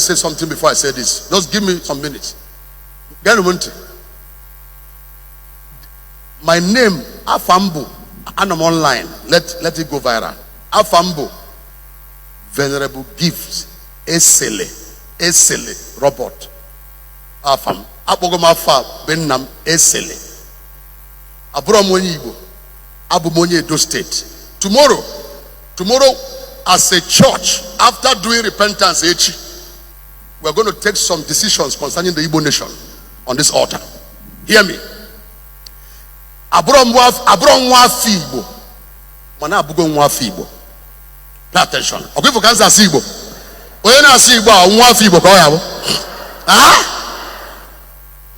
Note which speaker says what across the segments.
Speaker 1: say something before I say this. Just give me some minutes. My name, Afambo, and I'm online. Let it go viral. Afambo, venerable gifts, Esele, robot. Afam, Abogomafa, Benam, Esele. Abromonyibo, Abumonye Edo State. Tomorrow, as a church, after doing repentance, we're going to take some decisions concerning the Igbo nation on this altar. Hear me. Abronwa Igbo. Mana abugo nwa Igbo. Pay attention. Okay, for cancer Igbo. Oye na Igbo a nwa Igbo ka o yabo.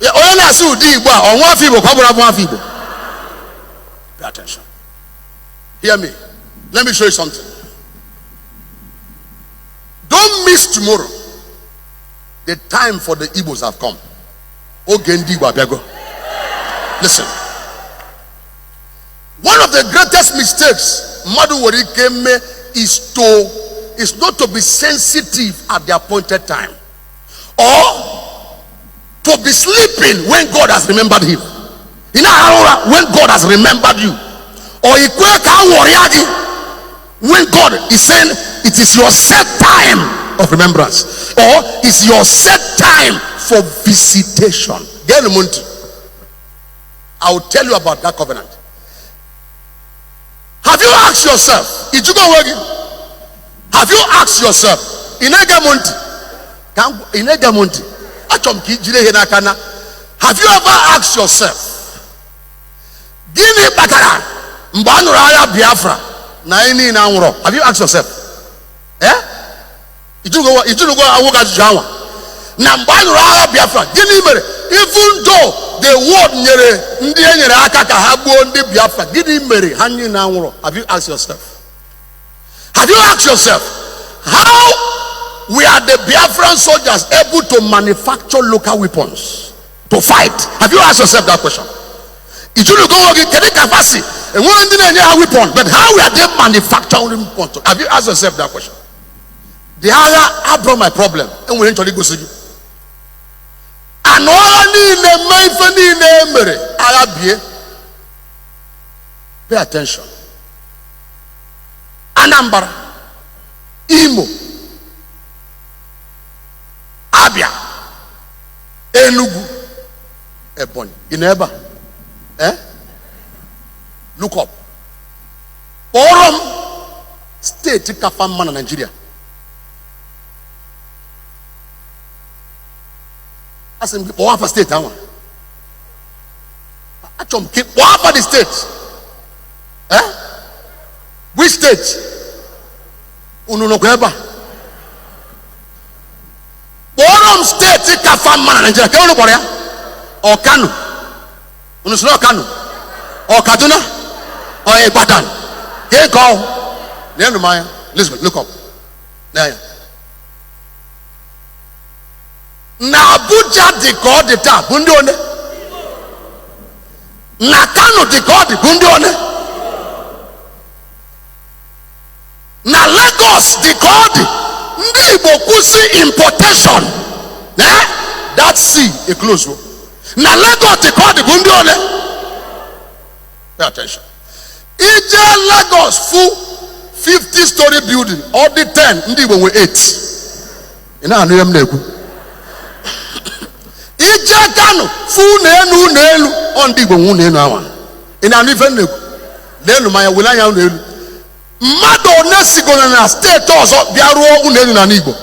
Speaker 1: Oye na udi Igbo a nwa Igbo ka bura nwa Igbo. Pay attention. Hear me. Let me show you something. Don't miss tomorrow. The time for the Igbos have come. Ndi-gbo abego. Listen. One of the greatest mistakes Madu Warikeme is not to be sensitive at the appointed time, or to be sleeping when God has remembered him. You know, when God has remembered you, or when God is saying it is your set time of remembrance, or is your set time for visitation. I will tell you about that covenant. Have you asked yourself? Have you asked yourself? Have you ever asked yourself? Gini bakara mbanu raya Biafra na ini na nwuro. Have you asked yourself? Ijugo awoga jawa. Na mbanu raya Biafra gini mere, even though the word nyere ndi enyere aka ka ha gbuo ndi Biafra, gini mere hanyi na nwuro. Have you asked yourself? Have you asked yourself how we are the Biafran soldiers able to manufacture local weapons to fight? Have you asked yourself that question? It shouldn't go again. Can it capacity? And one didn't have weapons, but how are they manufacturing weapons? Have you asked yourself that question? The other, I brought my problem, and we into go see you. And pay attention. Anambra, Imo, Abia, Enugu, Ebonyi. In Eba. Look up. Oram state Kafamana, Nigeria. As in Oafa state, Oafa the state. Which state? Ununokweba. Oram state Kafamana, Nigeria. Can you know or Kanu? Unusno Kanu? Or Kaduna? Or Ibadan? Here go. Listen, look up. There. Na Abuja di God the ta bundi one. Na Kano di God bundi one. Na Lagos di God Ndi-gbo kusi importation. That sea a close road. Na Lagos di God bundi one. Pay attention. Ije Lagos full 50-story building. All the 10 Ndi-gbo were 8. You know I'm neku. Ije Kano full nenu on Ndi-gbo nenu awan. In an even nenu maya wilaya nenu. Mado nesigo na state also biaruo unenu na Ndi-gbo.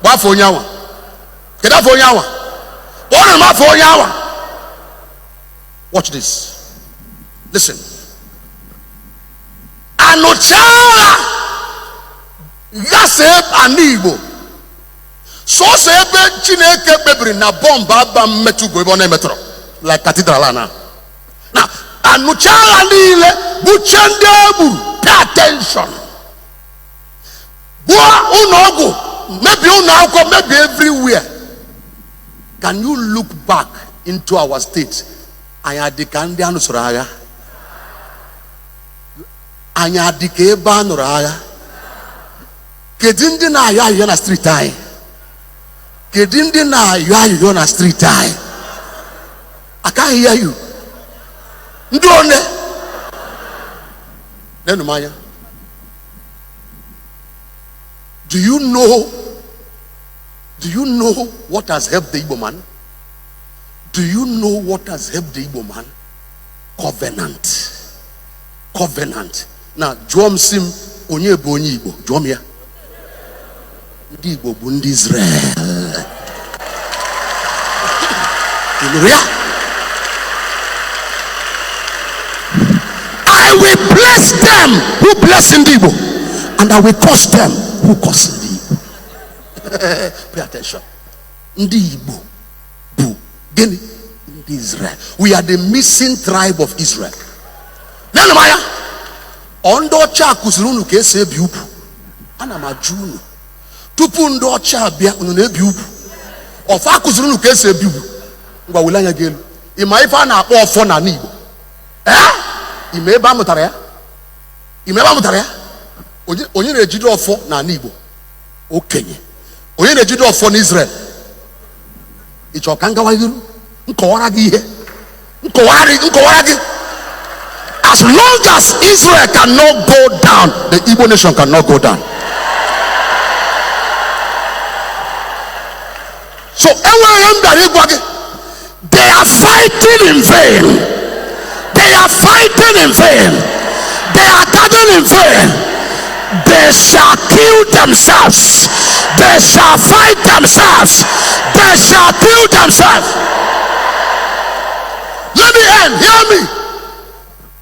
Speaker 1: Ba fo nyawa. Keda fo nyawa. One ma fo nyawa. Watch this. Listen. Anochara Yaseb Ndi-gbo. So sebe Chineke bebri na bomba ba metu go ibone metro like cathedral na. Now anochara niile buchende buru. Pay attention. Boa unogo maybe unogo maybe everywhere. Can you look back into our state? Anya dikande anusuraga. Anya dikeba nuraga. Kedindi na ya na street ai. Kedindi na you on a street tie. I can't hear you. Ndone. Then Maya. Do you know what has helped the Igbo man? Do you know what has helped the Igbo man? Covenant. Covenant. Now, Jom sim onye bụ onye Igbo. Jom ya. Ndị Igbo bụ ndị Israel. I will bless them who bless Ndi Igbo, and I will curse them who curse Ndi Igbo. Pay attention. Ndi Igbo bụ gịnị? Ndị Israel. We are the missing tribe of Israel. Nene maya. Ndị ọcha akụziri unu ka esi ebi ugwu. Ana m ajụ unu. Tupu ndị ọcha abịa unu na-ebi ugwu. Ọfa akụziri unu ka esi ebi ugwu. Ngwa wele anya gị elu. Ịma ife a na-akpọ ọfọ na Igbo. Ime ebe a mụtara ya? Ime ebe a mụtara ya? Onye na-ejide ọfọ na Igbo? Okenye. Onye na-ejide ọfọ na Israel? Ịchọ ka ngawa iru? Nkọwara gị ihe. Nkọwara gị. As long as Israel cannot go down, the Igbo nation cannot go down. So they are fighting in vain. They are fighting in vain. They are gathering in vain. They shall kill themselves. They shall fight themselves. They shall kill themselves. Let me end. Hear me.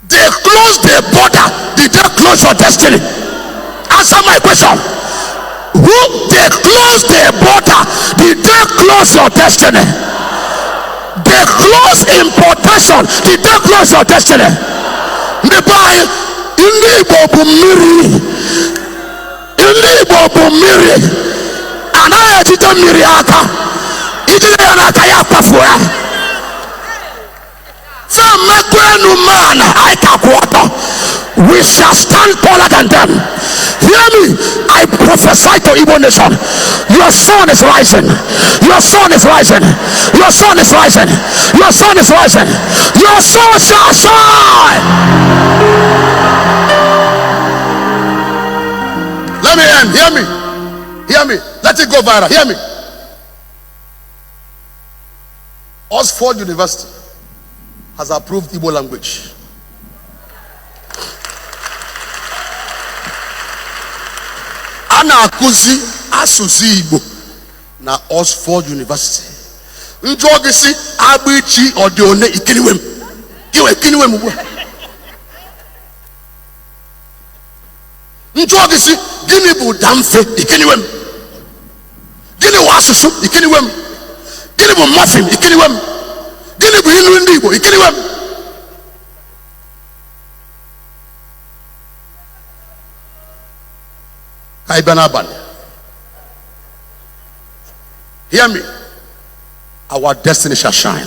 Speaker 1: They close the border. Did they close your destiny? Answer my question. Who they close the border? Did they close your destiny? They close importation. Did they close your destiny? Ndị Igbo bụ mmiri. Ndị Igbo bụ mmiri. Anaghị ejide mmiri aka. Ijide ya n'aka ya akpafuo ya. We shall stand taller than them. Hear me. I prophesy to Igbo nation. Your son is rising. Your son is rising. Your son is rising. Your son is rising. Your son shall shine. Let me end. Hear me. Hear me. Let it go viral. Hear me. Oxford University has approved Igbo language. Ana akuzi asụsụ Igbo na Oxford University. Njụọ gị si agbichi ọdịone ikiniwem. Iwe ikiniwem ugbu a. Njụọ gị si gịnị bụ damfe ikiniwem. Gịnị bụ asụsụ ikiniwem. Gịnị bụ muffin ikiniwem. Gịnị bụ ilu ndị Igbo ikiniwem. Hear me. Our destiny shall shine.